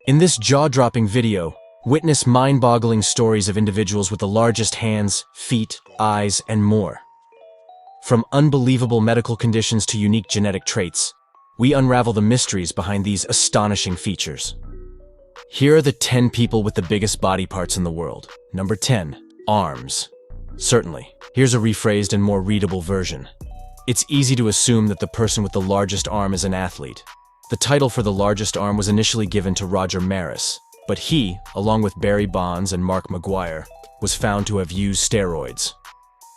In this jaw-dropping video, witness mind-boggling stories of individuals with the largest hands, feet, eyes, and more. From unbelievable medical conditions to unique genetic traits, we unravel the mysteries behind these astonishing features. Here are the 10 people with the biggest body parts in the world. Number 10. Arms. Certainly. Here's a rephrased and more readable version. It's easy to assume that the person with the largest arm is an athlete. The title for the largest arm was initially given to Roger Maris, but he, along with Barry Bonds and Mark McGuire, was found to have used steroids.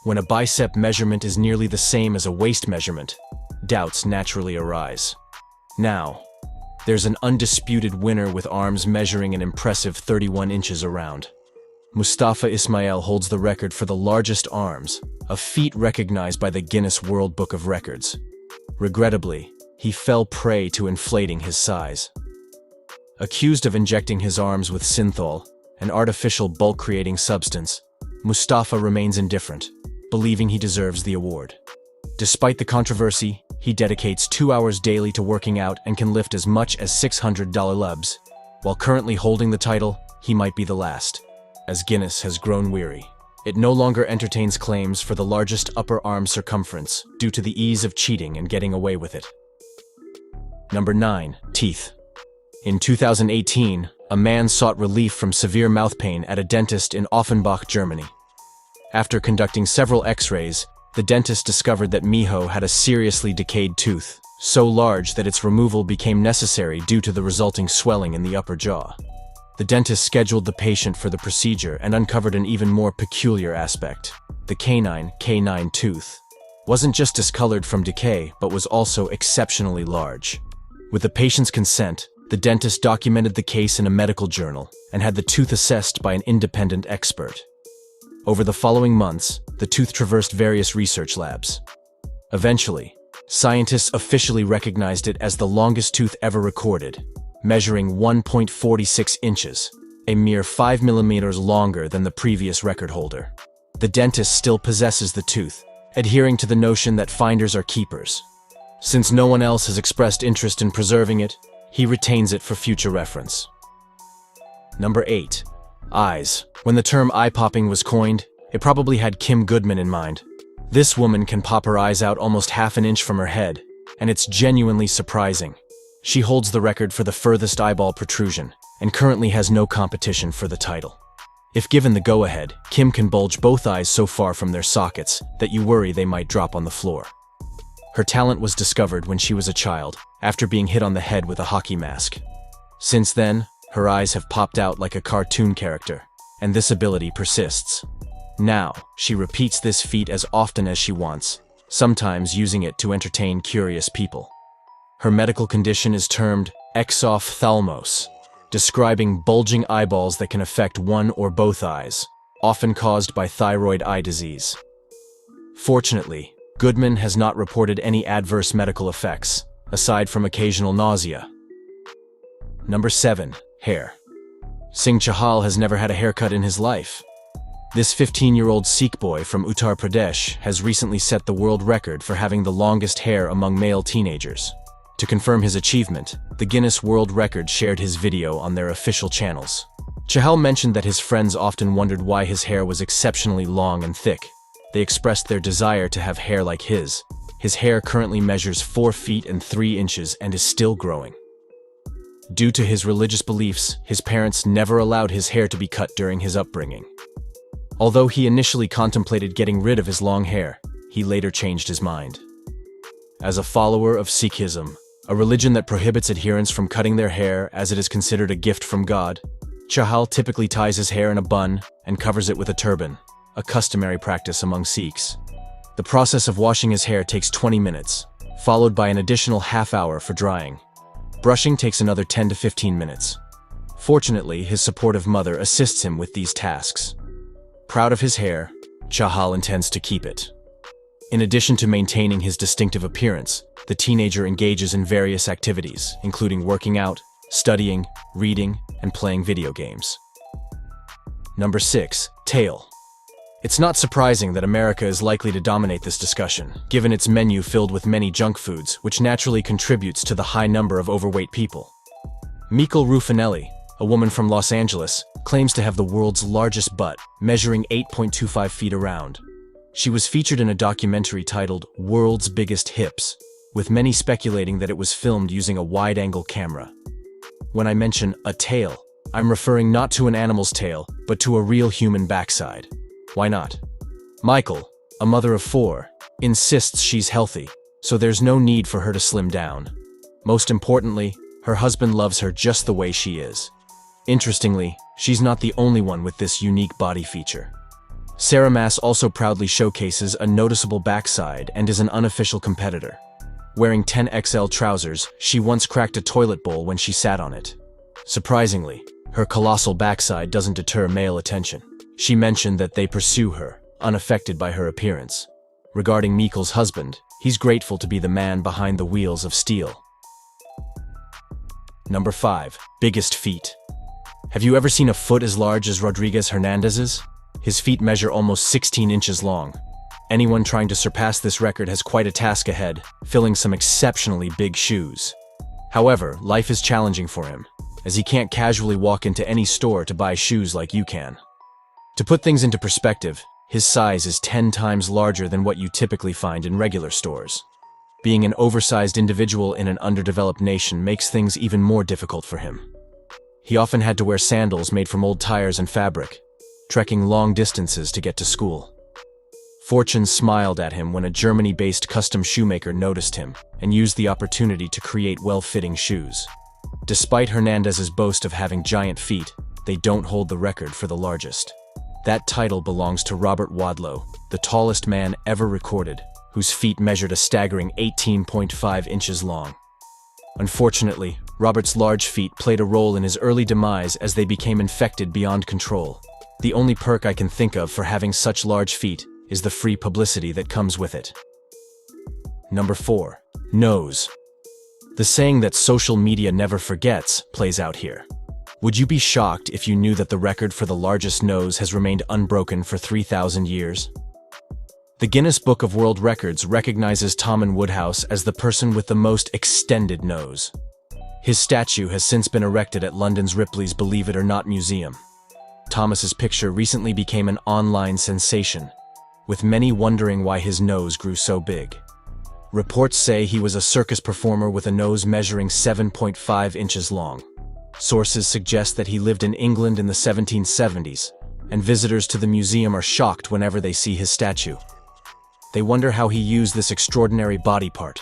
When a bicep measurement is nearly the same as a waist measurement, doubts naturally arise. Now, there's an undisputed winner with arms measuring an impressive 31 inches around. Mustafa Ismail holds the record for the largest arms, a feat recognized by the Guinness World Book of Records. Regrettably, he fell prey to inflating his size. Accused of injecting his arms with synthol, an artificial bulk-creating substance, Mustafa remains indifferent, believing he deserves the award. Despite the controversy, he dedicates 2 hours daily to working out and can lift as much as $600 lubs. While currently holding the title, he might be the last, as Guinness has grown weary. It no longer entertains claims for the largest upper arm circumference due to the ease of cheating and getting away with it. Number 9. Teeth. In 2018, a man sought relief from severe mouth pain at a dentist in Offenbach, Germany. After conducting several x-rays, the dentist discovered that Miho had a seriously decayed tooth, so large that its removal became necessary due to the resulting swelling in the upper jaw. The dentist scheduled the patient for the procedure and uncovered an even more peculiar aspect. The canine tooth wasn't just discolored from decay, but was also exceptionally large. With the patient's consent, the dentist documented the case in a medical journal and had the tooth assessed by an independent expert. Over the following months, the tooth traversed various research labs. Eventually, scientists officially recognized it as the longest tooth ever recorded, measuring 1.46 inches, a mere 5 millimeters longer than the previous record holder. The dentist still possesses the tooth, adhering to the notion that finders are keepers. Since no one else has expressed interest in preserving it, he retains it for future reference. Number 8. Eyes. When the term eye-popping was coined, it probably had Kim Goodman in mind. This woman can pop her eyes out almost half an inch from her head, and it's genuinely surprising. She holds the record for the furthest eyeball protrusion, and currently has no competition for the title. If given the go-ahead, Kim can bulge both eyes so far from their sockets that you worry they might drop on the floor. Her talent was discovered when she was a child, after being hit on the head with a hockey mask. Since then, her eyes have popped out like a cartoon character, and this ability persists. Now, she repeats this feat as often as she wants, sometimes using it to entertain curious people. Her medical condition is termed exophthalmos, describing bulging eyeballs that can affect one or both eyes, often caused by thyroid eye disease. Fortunately, Goodman has not reported any adverse medical effects, aside from occasional nausea. Number 7. Hair. Singh Chahal has never had a haircut in his life. This 15-year-old Sikh boy from Uttar Pradesh has recently set the world record for having the longest hair among male teenagers. To confirm his achievement, the Guinness World Record shared his video on their official channels. Chahal mentioned that his friends often wondered why his hair was exceptionally long and thick. They expressed their desire to have hair like his. His hair currently measures 4 feet and 3 inches and is still growing. Due to his religious beliefs, his parents never allowed his hair to be cut during his upbringing. Although he initially contemplated getting rid of his long hair, he later changed his mind. As a follower of Sikhism, a religion that prohibits adherents from cutting their hair as it is considered a gift from God, Chahal typically ties his hair in a bun and covers it with a turban, a customary practice among Sikhs. The process of washing his hair takes 20 minutes, followed by an additional half-hour for drying. Brushing takes another 10 to 15 minutes. Fortunately, his supportive mother assists him with these tasks. Proud of his hair, Chahal intends to keep it. In addition to maintaining his distinctive appearance, the teenager engages in various activities, including working out, studying, reading, and playing video games. Number 6. Tail. It's not surprising that America is likely to dominate this discussion, given its menu filled with many junk foods, which naturally contributes to the high number of overweight people. Michael Ruffinelli, a woman from Los Angeles, claims to have the world's largest butt, measuring 8.25 feet around. She was featured in a documentary titled World's Biggest Hips, with many speculating that it was filmed using a wide-angle camera. When I mention a tail, I'm referring not to an animal's tail, but to a real human backside. Why not? Michael, a mother of 4, insists she's healthy, so there's no need for her to slim down. Most importantly, her husband loves her just the way she is. Interestingly, she's not the only one with this unique body feature. Sarah Maas also proudly showcases a noticeable backside and is an unofficial competitor. Wearing 10XL trousers, she once cracked a toilet bowl when she sat on it. Surprisingly, her colossal backside doesn't deter male attention. She mentioned that they pursue her, unaffected by her appearance. Regarding Michael's husband, he's grateful to be the man behind the wheels of steel. Number 5. Biggest feet. Have you ever seen a foot as large as Rodriguez Hernandez's? His feet measure almost 16 inches long. Anyone trying to surpass this record has quite a task ahead, filling some exceptionally big shoes. However, life is challenging for him, as he can't casually walk into any store to buy shoes like you can. To put things into perspective, his size is 10 times larger than what you typically find in regular stores. Being an oversized individual in an underdeveloped nation makes things even more difficult for him. He often had to wear sandals made from old tires and fabric, trekking long distances to get to school. Fortune smiled at him when a Germany-based custom shoemaker noticed him and used the opportunity to create well-fitting shoes. Despite Hernandez's boast of having giant feet, they don't hold the record for the largest. That title belongs to Robert Wadlow, the tallest man ever recorded, whose feet measured a staggering 18.5 inches long. Unfortunately, Robert's large feet played a role in his early demise as they became infected beyond control. The only perk I can think of for having such large feet is the free publicity that comes with it. Number 4. Nose. The saying that social media never forgets plays out here. Would you be shocked if you knew that the record for the largest nose has remained unbroken for 3,000 years? The Guinness Book of World Records recognizes Tommen Woodhouse as the person with the most extended nose. His statue has since been erected at London's Ripley's Believe It or Not Museum. Thomas's picture recently became an online sensation, with many wondering why his nose grew so big. Reports say he was a circus performer with a nose measuring 7.5 inches long. Sources suggest that he lived in England in the 1770s, and visitors to the museum are shocked whenever they see his statue. They wonder how he used this extraordinary body part,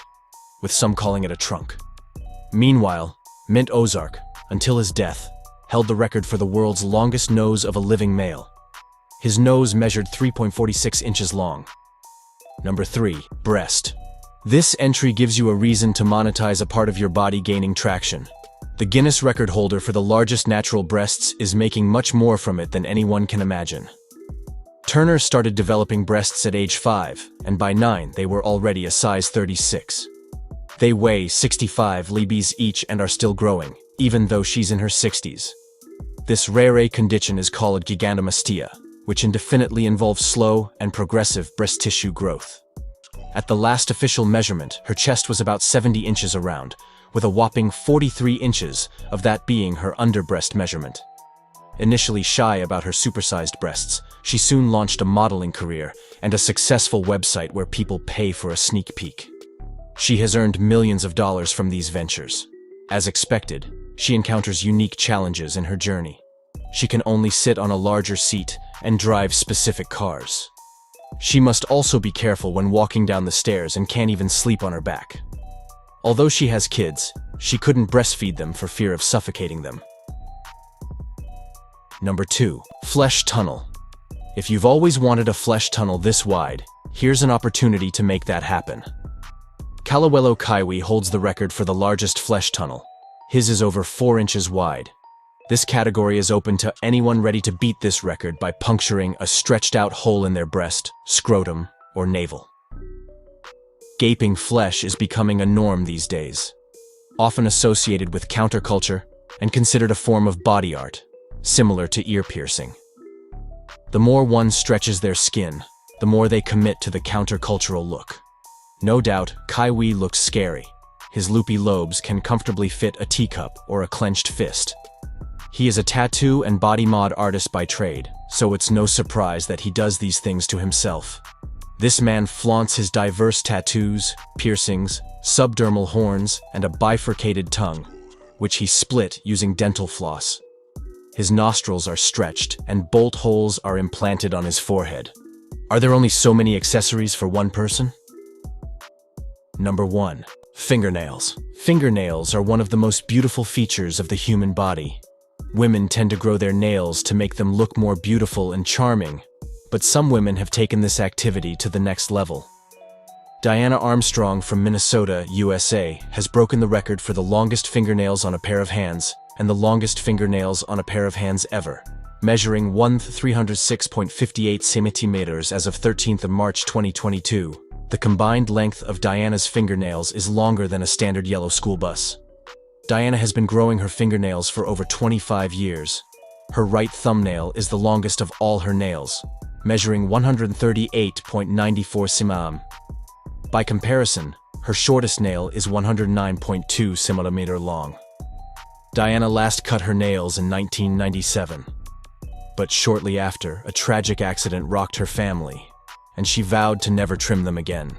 with some calling it a trunk. Meanwhile, Mint Ozark, until his death, held the record for the world's longest nose of a living male. His nose measured 3.46 inches long. Number 3. Breast. This entry gives you a reason to monetize a part of your body gaining traction. The Guinness record holder for the largest natural breasts is making much more from it than anyone can imagine. Turner started developing breasts at age 5, and by 9 they were already a size 36. They weigh 65 libs each and are still growing, even though she's in her 60s. This rare condition is called gigantomastia, which indefinitely involves slow and progressive breast tissue growth. At the last official measurement, her chest was about 70 inches around, with a whopping 43 inches of that being her underbreast measurement. Initially shy about her supersized breasts, she soon launched a modeling career and a successful website where people pay for a sneak peek. She has earned millions of dollars from these ventures. As expected, she encounters unique challenges in her journey. She can only sit on a larger seat and drive specific cars. She must also be careful when walking down the stairs and can't even sleep on her back. Although she has kids, she couldn't breastfeed them for fear of suffocating them. Number 2. Flesh tunnel. If you've always wanted a flesh tunnel this wide, here's an opportunity to make that happen. Kalawelo Kaiwi holds the record for the largest flesh tunnel. His is over 4 inches wide. This category is open to anyone ready to beat this record by puncturing a stretched-out hole in their breast, scrotum, or navel. Gaping flesh is becoming a norm these days, often associated with counterculture and considered a form of body art, similar to ear piercing. The more one stretches their skin, the more they commit to the countercultural look. No doubt, Kaiwi looks scary. His loopy lobes can comfortably fit a teacup or a clenched fist. He is a tattoo and body mod artist by trade, so it's no surprise that he does these things to himself. This man flaunts his diverse tattoos, piercings, subdermal horns, and a bifurcated tongue, which he split using dental floss. His nostrils are stretched, and bolt holes are implanted on his forehead. Are there only so many accessories for one person? Number 1. Fingernails. Fingernails are one of the most beautiful features of the human body. Women tend to grow their nails to make them look more beautiful and charming, but some women have taken this activity to the next level. Diana Armstrong from Minnesota, USA, has broken the record for the longest fingernails on a pair of hands and the longest fingernails on a pair of hands ever, measuring 306.58 centimeters as of 13th of March 2022. The combined length of Diana's fingernails is longer than a standard yellow school bus. Diana has been growing her fingernails for over 25 years. Her right thumbnail is the longest of all her nails, measuring 138.94 cm. By comparison, her shortest nail is 109.2 cm long. Diana last cut her nails in 1997. But shortly after, a tragic accident rocked her family, and she vowed to never trim them again.